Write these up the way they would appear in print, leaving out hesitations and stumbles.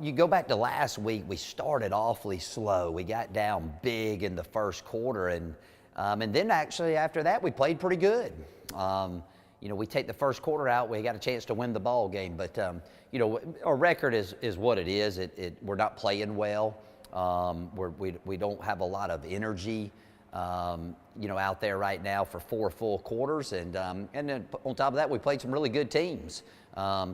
you go back to last week, we started awfully slow. We got down big in the first quarter, and then actually after that, we played pretty good. We take the first quarter out, we got a chance to win the ball game, but our record is what it is. We're not playing well. We don't have a lot of energy, out there right now for 4 full quarters, and then on top of that, we played some really good teams.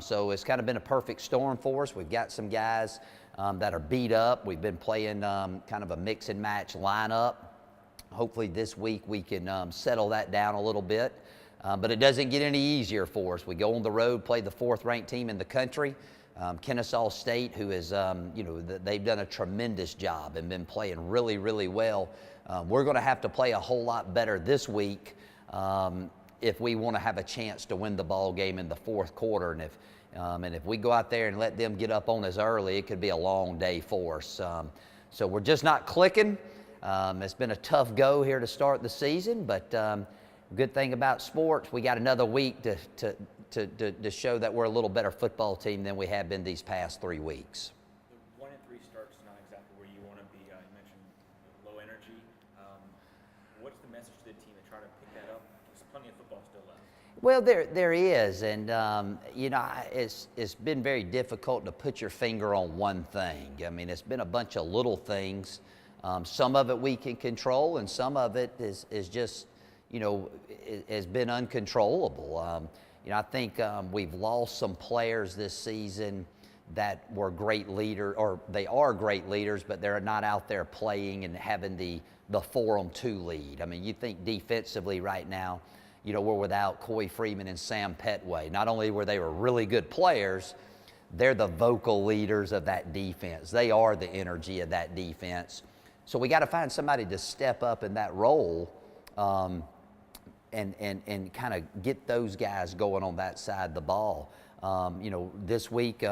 So it's kind of been a perfect storm for us. We've got some guys that are beat up. We've been playing kind of a mix and match lineup. Hopefully this week we can settle that down a little bit. But it doesn't get any easier for us. We go on the road, play the 4th-ranked team in the country, Kennesaw State, who is, they've done a tremendous job and been playing really, really well. We're going to have to play a whole lot better this week if we want to have a chance to win the ball game in the 4th quarter. And if we go out there and let them get up on us early, it could be a long day for us. So we're just not clicking. It's been a tough go here to start the season, but good thing about sports, we got another week to show that we're a little better football team than we have been these past 3 weeks. The 1-3 start's not exactly where you want to be. You mentioned low energy. What's the message to the team to try to pick that up? There's plenty of football still left. Well, there is, and it's been very difficult to put your finger on one thing. I mean, it's been a bunch of little things. Some of it we can control, and some of it is just has been uncontrollable. I think we've lost some players this season that were great leaders, or they are great leaders, but they're not out there playing and having the forum to lead. I mean, you think defensively right now, we're without Coy Freeman and Sam Petway. Not only were they really good players, they're the vocal leaders of that defense. They are the energy of that defense. So we got to find somebody to step up in that role and kind of get those guys going on that side of the ball. This week,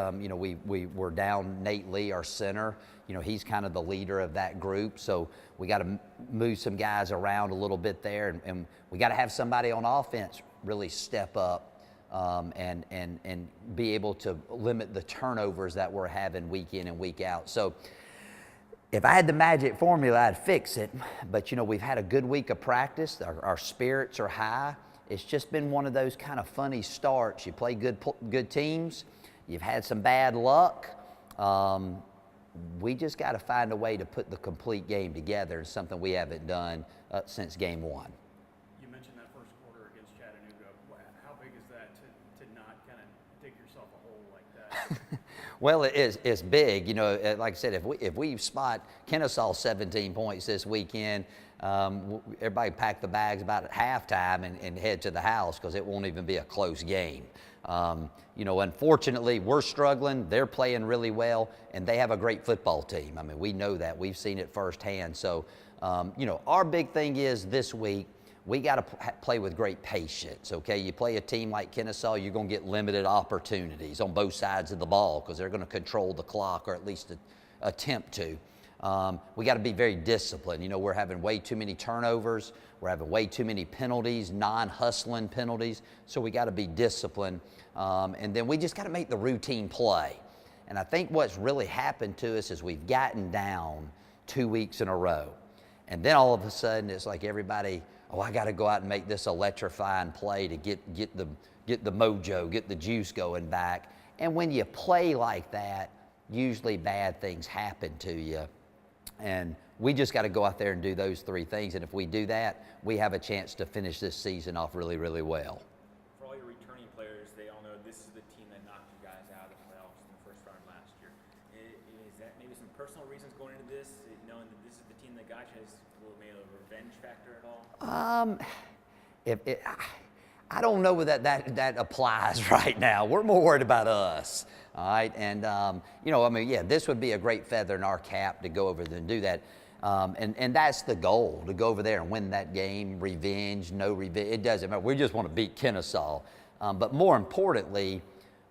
we were down Nate Lee, our center. He's kind of the leader of that group. So we got to move some guys around a little bit there, and we got to have somebody on offense really step up and be able to limit the turnovers that we're having week in and week out. So if I had the magic formula, I'd fix it. But, we've had a good week of practice. Our spirits are high. It's just been one of those kind of funny starts. You play good teams. You've had some bad luck. We just got to find a way to put the complete game together. It's something we haven't done since game 1. You mentioned that first quarter against Chattanooga. How big is that to not kind of dig yourself a hole like that? Well, it's big. Like I said, if we spot Kennesaw 17 points this weekend, everybody pack the bags about at halftime and head to the house because it won't even be a close game. Unfortunately, we're struggling. They're playing really well, and they have a great football team. I mean, we know that. We've seen it firsthand. So, our big thing is this week, we got to play with great patience, okay? You play a team like Kennesaw, you're going to get limited opportunities on both sides of the ball because they're going to control the clock, or at least attempt to. We got to be very disciplined. We're having way too many turnovers. We're having way too many penalties, non-hustling penalties. So we got to be disciplined. And then we just got to make the routine play. And I think what's really happened to us is we've gotten down 2 weeks in a row. And then all of a sudden it's like everybody, I got to go out and make this electrifying play to get the mojo, get the juice going back. And when you play like that, usually bad things happen to you. And we just got to go out there and do those 3 things. And if we do that, we have a chance to finish this season off really, really well. For all your returning players, they all know this is the team that knocked you guys out of the playoffs in the first round last year. Is that maybe some personal reasons going into this, knowing that this is the team that got you? Has maybe a revenge factor at all? I don't know that applies right now. We're more worried about us, all right? And, this would be a great feather in our cap to go over there and do that. And that's the goal, to go over there and win that game, revenge, no revenge. It doesn't matter. We just want to beat Kennesaw. But more importantly,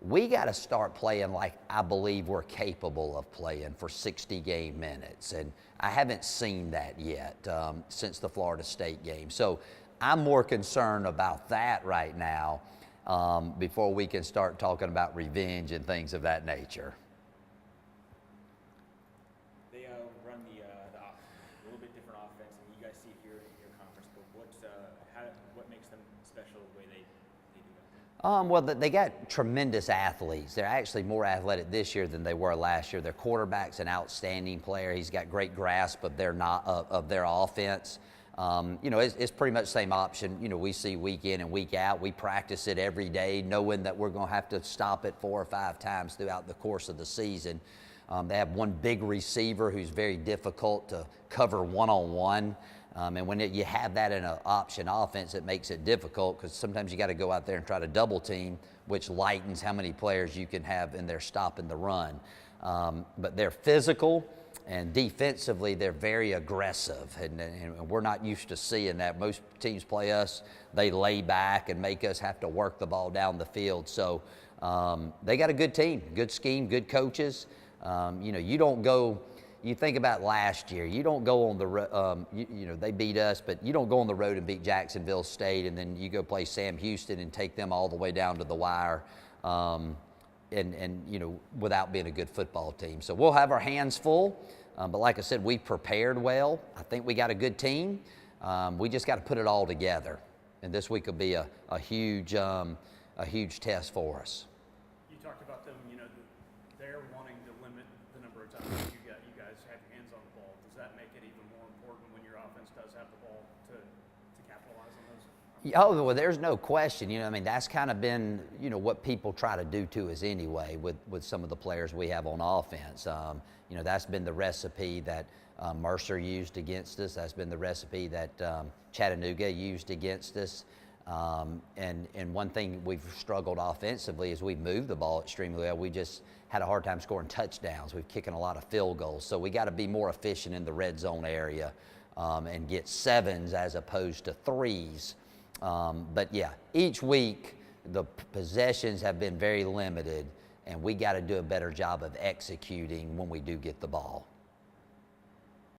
we got to start playing like I believe we're capable of playing for 60 game minutes. And I haven't seen that yet since the Florida State game. So I'm more concerned about that right now before we can start talking about revenge and things of that nature. They run the offense, a little bit different offense, and you guys see it here in your conference. But what makes them special the way they do that? Well, they got tremendous athletes. They're actually more athletic this year than they were last year. Their quarterback's an outstanding player. He's got great grasp of their offense. It's pretty much the same option, we see week in and week out. We practice it every day, knowing that we're going to have to stop it 4 or 5 times throughout the course of the season. They have one big receiver who's very difficult to cover one-on-one. And when you have that in an option offense, it makes it difficult because sometimes you got to go out there and try to double team, which lightens how many players you can have in there stopping the run. But they're physical, and defensively they're very aggressive, and we're not used to seeing that. Most teams play us, they lay back and make us have to work the ball down the field. So they got a good team, good scheme, good coaches. You don't go. You think about last year. You don't go on the road. They beat us, but you don't go on the road and beat Jacksonville State, and then you go play Sam Houston and take them all the way down to the wire, without being a good football team. So we'll have our hands full. But like I said, we prepared well. I think we got a good team. We just got to put it all together, and this week will be a huge test for us. You talked about them, they're wanting to limit the number of times you guys have your hands on the ball. Does that make it even more important when your offense does have the ball to capitalize on those? Oh, well, there's no question. That's kind of been, what people try to do to us anyway with some of the players we have on offense. That's been the recipe that Mercer used against us. That's been the recipe that Chattanooga used against us. And one thing we've struggled offensively is we've moved the ball extremely well. We just had a hard time scoring touchdowns. We've kicking a lot of field goals. So we got to be more efficient in the red zone area and get 7s as opposed to 3s. But yeah, each week the possessions have been very limited, and we got to do a better job of executing when we do get the ball.